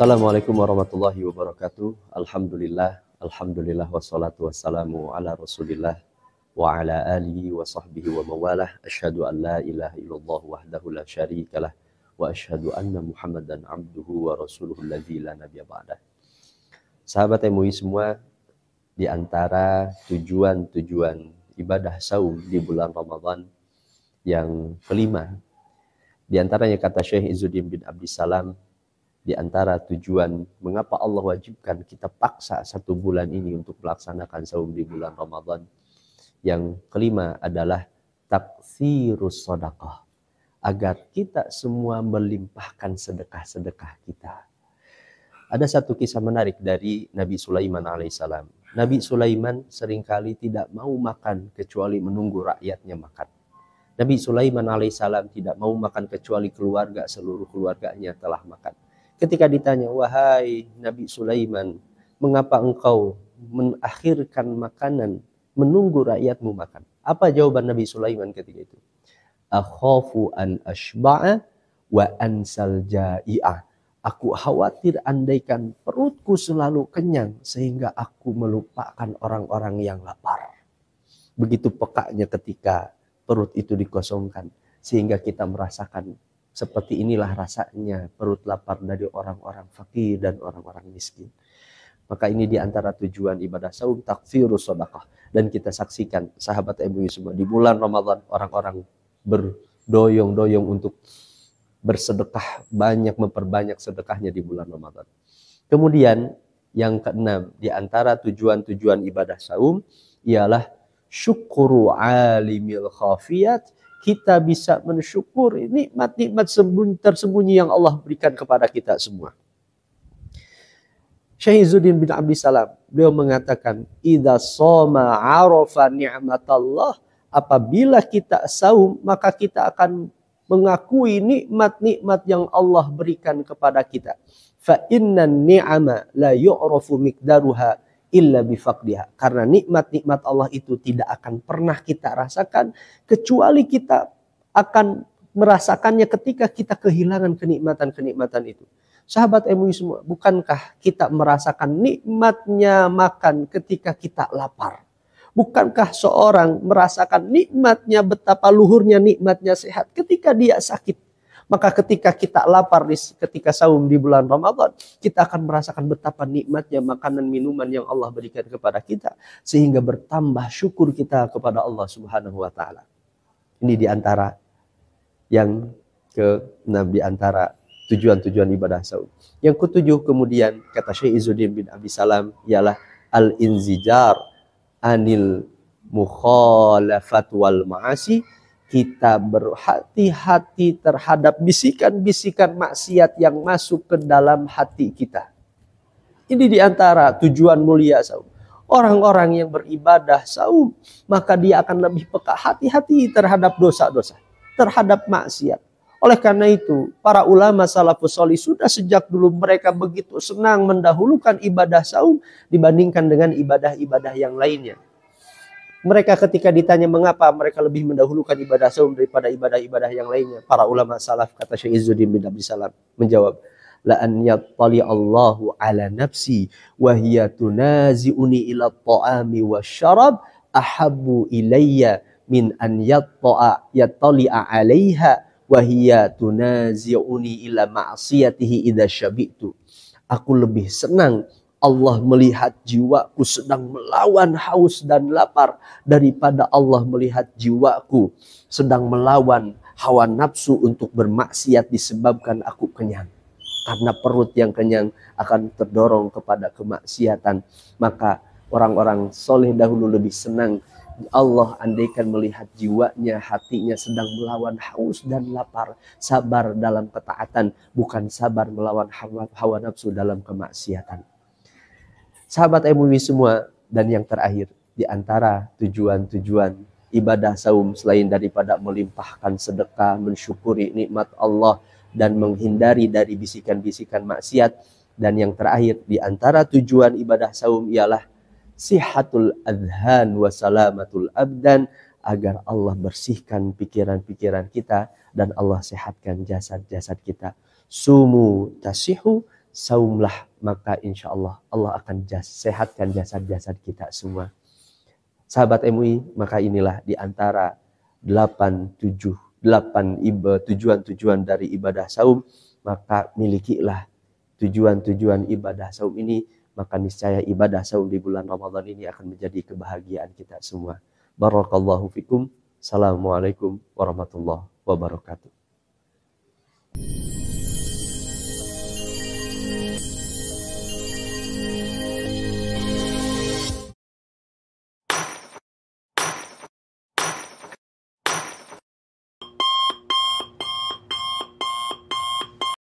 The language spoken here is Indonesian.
Assalamualaikum warahmatullahi wabarakatuh. Alhamdulillah wassalatu wassalamu ala Rasulillah wa ala alihi wa sahbihi wa mawalah. Asyhadu an la ilaha illallah wahdahu la syarikalah wa asyhadu anna Muhammadan abduhu wa rasuluhu alladzi la nabiyya ba'dah. Sahabat MUI semua, di antara tujuan-tujuan ibadah saum di bulan Ramadan yang kelima, di antaranya kata Syekh Izzuddin bin Abdissalam, di antara tujuan mengapa Allah wajibkan kita paksa satu bulan ini untuk melaksanakan saum di bulan Ramadan, yang kelima adalah taktsirus sedekah, agar kita semua melimpahkan sedekah-sedekah kita. Ada satu kisah menarik dari Nabi Sulaiman alaihissalam. Nabi Sulaiman seringkali tidak mau makan kecuali menunggu rakyatnya makan. Nabi Sulaiman alaihissalam tidak mau makan kecuali seluruh keluarganya telah makan. Ketika ditanya, wahai Nabi Sulaiman, mengapa engkau mengakhirkan makanan, menunggu rakyatmu makan? Apa jawaban Nabi Sulaiman ketika itu? Akhafu an ashba'a wa ansal ja'i'ah. Aku khawatir andaikan perutku selalu kenyang sehingga aku melupakan orang-orang yang lapar. Begitu pekanya ketika perut itu dikosongkan, sehingga kita merasakan seperti inilah rasanya perut lapar dari orang-orang fakir dan orang-orang miskin. Maka ini diantara tujuan ibadah saum, taktsirus sedekah. Dan kita saksikan sahabat MUI semua, di bulan Ramadan orang-orang berdoyong-doyong untuk bersedekah, banyak memperbanyak sedekahnya di bulan Ramadan. Kemudian yang keenam, di antara tujuan-tujuan ibadah saum ialah syukru alimil khafiyat. Kita bisa mensyukuri nikmat-nikmat tersembunyi yang Allah berikan kepada kita semua. Syekh Izzuddin bin Abdissalam, beliau mengatakan, idza shoma arafa ni'matallah, apabila kita saum maka kita akan mengakui nikmat-nikmat yang Allah berikan kepada kita. Fa innan ni'ama la yu'rafu miqdaruha illa bifaqdiha. Karena nikmat-nikmat Allah itu tidak akan pernah kita rasakan kecuali kita akan merasakannya ketika kita kehilangan kenikmatan-kenikmatan itu. Sahabat MUI semua, bukankah kita merasakan nikmatnya makan ketika kita lapar? Bukankah seorang merasakan nikmatnya, betapa luhurnya nikmatnya sehat ketika dia sakit? Maka ketika kita lapar ketika saum di bulan Ramadan, kita akan merasakan betapa nikmatnya makanan minuman yang Allah berikan kepada kita, sehingga bertambah syukur kita kepada Allah Subhanahu wa taala. Ini di antara yang ke-6 di antara tujuan-tujuan ibadah saum. Yang ke-7 kemudian kata Syekh Izzuddin bin Abdissalam ialah al-inzijar anil mukhalafat wal ma'asi. Kita berhati-hati terhadap bisikan-bisikan maksiat yang masuk ke dalam hati kita. Ini diantara tujuan mulia saum. Orang-orang yang beribadah saum, maka dia akan lebih peka, hati-hati terhadap dosa-dosa, terhadap maksiat. Oleh karena itu, para ulama salafus sholih sudah sejak dulu mereka begitu senang mendahulukan ibadah saum dibandingkan dengan ibadah-ibadah yang lainnya. Mereka ketika ditanya mengapa mereka lebih mendahulukan ibadah saum daripada ibadah-ibadah yang lainnya, para ulama salaf, kata Syekh Izzuddin bin Abdissalam, menjawab, la an yattali Allahu ala nafsi wa hiya tunazi'uni ila ta'ami wasyarab ahabbu ilayya min an yattali'a 'alaiha wa hiya tunazi'uni ila ma'siyatihi idza syabi'tu. Aku lebih senang Allah melihat jiwaku sedang melawan haus dan lapar daripada Allah melihat jiwaku sedang melawan hawa nafsu untuk bermaksiat disebabkan aku kenyang. Karena perut yang kenyang akan terdorong kepada kemaksiatan. Maka orang-orang soleh dahulu lebih senang Allah andaikan melihat jiwanya, hatinya sedang melawan haus dan lapar, sabar dalam ketaatan, bukan sabar melawan hawa nafsu dalam kemaksiatan. Sahabat MUI semua, dan yang terakhir, di antara tujuan-tujuan ibadah saum selain daripada melimpahkan sedekah, mensyukuri nikmat Allah, dan menghindari dari bisikan-bisikan maksiat, dan yang terakhir, di antara tujuan ibadah saum ialah sihatul adhan wa salamatul abdan, agar Allah bersihkan pikiran-pikiran kita dan Allah sehatkan jasad-jasad kita. Sumu tasihu, saumlah, maka insya Allah Allah akan sehatkan jasad-jasad kita semua. Sahabat MUI, maka inilah di antara 8 tujuan-tujuan dari ibadah saum, maka milikilah tujuan-tujuan ibadah saum ini, maka niscaya ibadah saum di bulan Ramadan ini akan menjadi kebahagiaan kita semua. Barakallahu fikum. Assalamualaikum warahmatullahi wabarakatuh.